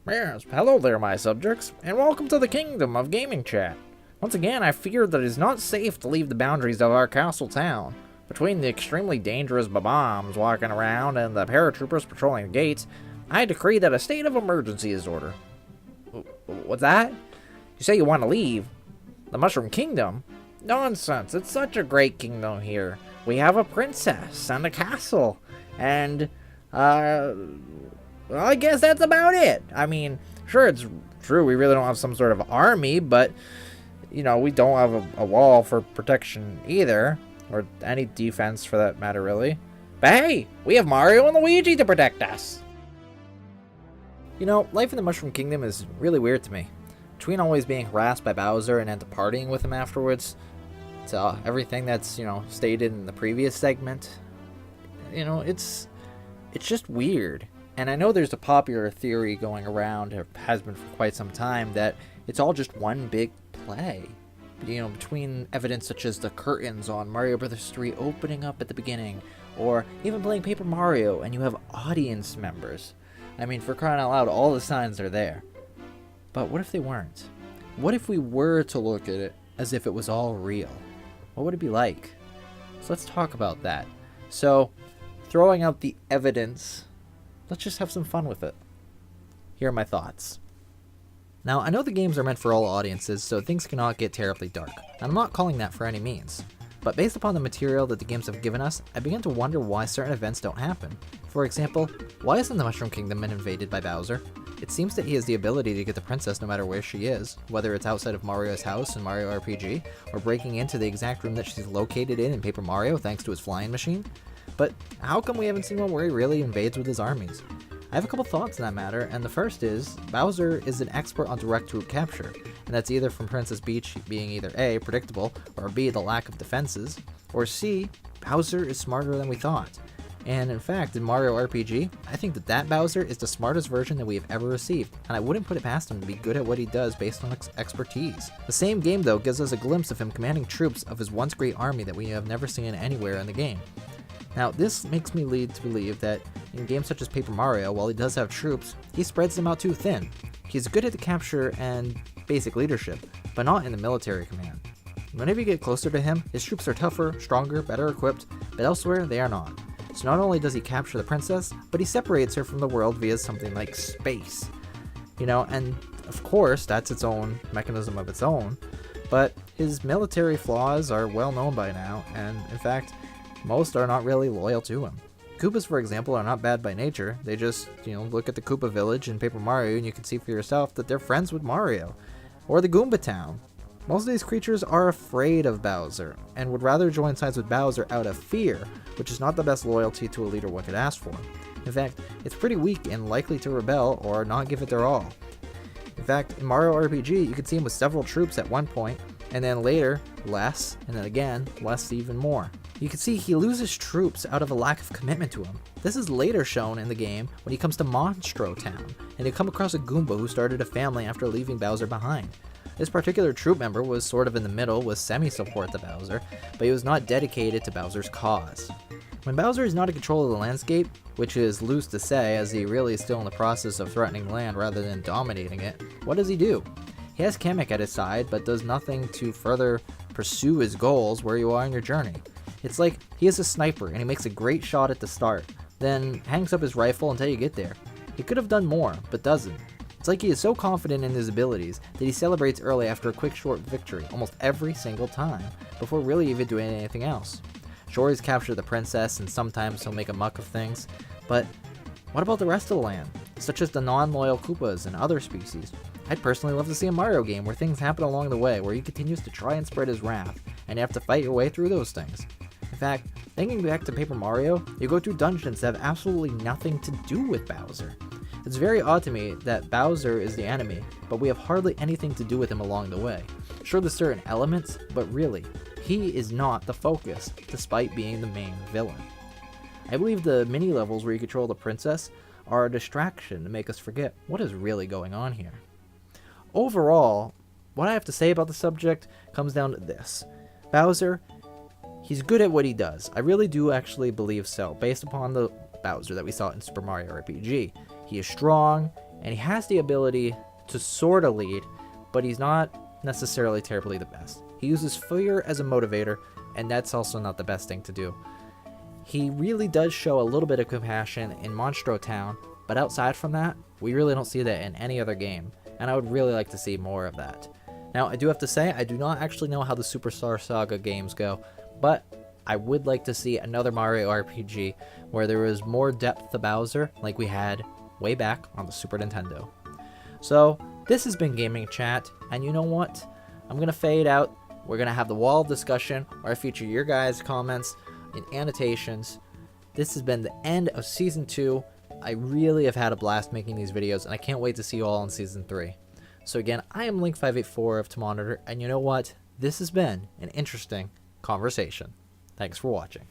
Yes, hello there, my subjects, and welcome to the kingdom of gaming chat. Once again, I fear that it is not safe to leave the boundaries of our castle town. Between the extremely dangerous bombs walking around and the paratroopers patrolling the gates, I decree that a state of emergency is ordered. What's that? You say you want to leave? The Mushroom Kingdom? Nonsense, it's such a great kingdom here. We have a princess and a castle, and, well, I guess that's about it. I mean, sure, it's true, we really don't have some sort of army, but, you know, we don't have a wall for protection either, or any defense for that matter, really. But hey, we have Mario and Luigi to protect us. You know, life in the Mushroom Kingdom is really weird to me. Between always being harassed by Bowser and then partying with him afterwards, to everything that's, you know, stated in the previous segment, you know, it's just weird. And I know there's a popular theory going around, or has been for quite some time, that it's all just one big play. You know, between evidence such as the curtains on Mario Bros. 3 opening up at the beginning, or even playing Paper Mario and you have audience members. I mean, for crying out loud, all the signs are there. But what if they weren't? What if we were to look at it as if it was all real? What would it be like? So let's talk about that. So, throwing out the evidence, let's just have some fun with it. Here are my thoughts. Now, I know the games are meant for all audiences, so things cannot get terribly dark. And I'm not calling that for any means. But based upon the material that the games have given us, I begin to wonder why certain events don't happen. For example, why isn't the Mushroom Kingdom been invaded by Bowser? It seems that he has the ability to get the princess no matter where she is, whether it's outside of Mario's house in Mario RPG, or breaking into the exact room that she's located in Paper Mario thanks to his flying machine. But how come we haven't seen one where he really invades with his armies? I have a couple thoughts on that matter, and the first is, Bowser is an expert on direct route capture, and that's either from Princess Peach being either A, predictable, or B, the lack of defenses, or C, Bowser is smarter than we thought. And in fact, in Mario RPG, I think that Bowser is the smartest version that we have ever received, and I wouldn't put it past him to be good at what he does based on expertise. The same game, though, gives us a glimpse of him commanding troops of his once great army that we have never seen anywhere in the game. Now, this makes me lead to believe that in games such as Paper Mario, while he does have troops, he spreads them out too thin. He's good at the capture and basic leadership, but not in the military command. Whenever you get closer to him, his troops are tougher, stronger, better equipped, but elsewhere they are not. So not only does he capture the princess, but he separates her from the world via something like space. You know, and of course, that's its own mechanism of its own, but his military flaws are well known by now, and in fact, most are not really loyal to him. Koopas, for example, are not bad by nature. They just, you know, look at the Koopa village in Paper Mario and you can see for yourself that they're friends with Mario. Or the Goomba Town. Most of these creatures are afraid of Bowser and would rather join sides with Bowser out of fear, which is not the best loyalty to a leader one could ask for. In fact, it's pretty weak and likely to rebel or not give it their all. In fact, in Mario RPG, you can see him with several troops at one point, and then later, less, and then again, less even more. You can see he loses troops out of a lack of commitment to him. This is later shown in the game when he comes to Monstro Town, and you come across a Goomba who started a family after leaving Bowser behind. This particular troop member was sort of in the middle with semi-support to Bowser, but he was not dedicated to Bowser's cause. When Bowser is not in control of the landscape, which is loose to say as he really is still in the process of threatening land rather than dominating it, what does he do? He has Kamek at his side, but does nothing to further pursue his goals where you are on your journey. It's like he is a sniper and he makes a great shot at the start, then hangs up his rifle until you get there. He could have done more, but doesn't. It's like he is so confident in his abilities that he celebrates early after a quick short victory almost every single time, before really even doing anything else. Sure, he's captured the princess and sometimes he'll make a muck of things, but what about the rest of the land, such as the non-loyal Koopas and other species? I'd personally love to see a Mario game where things happen along the way, where he continues to try and spread his wrath, and you have to fight your way through those things. In fact, thinking back to Paper Mario, you go through dungeons that have absolutely nothing to do with Bowser. It's very odd to me that Bowser is the enemy, but we have hardly anything to do with him along the way. Sure, there's certain elements, but really, he is not the focus, despite being the main villain. I believe the mini-levels where you control the princess are a distraction to make us forget what is really going on here. Overall, what I have to say about the subject comes down to this. Bowser, he's good at what he does. I really do actually believe so, based upon the Bowser that we saw in Super Mario RPG. He is strong, and he has the ability to sort of lead, but he's not necessarily terribly the best. He uses fear as a motivator, and that's also not the best thing to do. He really does show a little bit of compassion in Monstro Town, but outside from that, we really don't see that in any other game, and I would really like to see more of that. Now, I do have to say, I do not actually know how the Superstar Saga games go, but I would like to see another Mario RPG where there was more depth to Bowser like we had way back on the Super Nintendo. So, this has been Gaming Chat, and you know what? I'm going to fade out. We're going to have the wall of discussion where I feature your guys' comments and annotations. This has been the end of Season 2. I really have had a blast making these videos, and I can't wait to see you all in Season 3. So again, I am Link584 of Monitor, and you know what? This has been an interesting conversation. Thanks for watching.